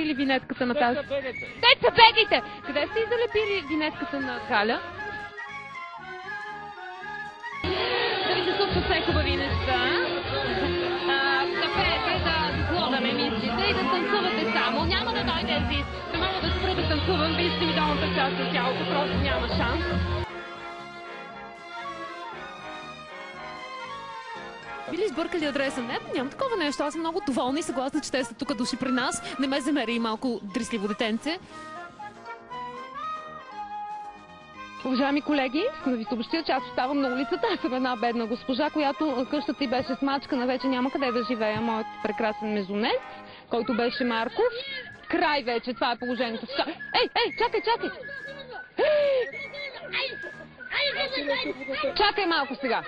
залепили винетката на тази? Те са бегите. Те са бегите! Къде сте залепили винетката на Галя? Да ви се случват все хубави неща. Да пеете, да глодаме мислите и да танцувате само. Няма да дойде Азис. Не мога да спра да танцувам, вижте ми долната част на тялото, просто няма шанс. Били сбъркали адреса? Не, няма такова нещо. Аз съм много доволна и съгласна, че те са тук души при нас. Не ме замери малко дрисливо детенце. Уважаеми колеги, искам да ви съобщя, че аз оставам на улицата. Аз съм една бедна госпожа, която къщата й беше смачкана. Вече няма къде да живея. Моят прекрасен мезонец, който беше Марков. Край вече, това е положението. Ей, чакай! Чакай малко сега.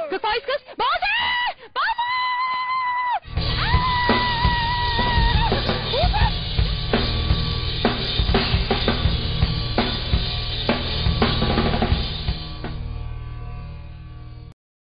Какво искаш? Боже!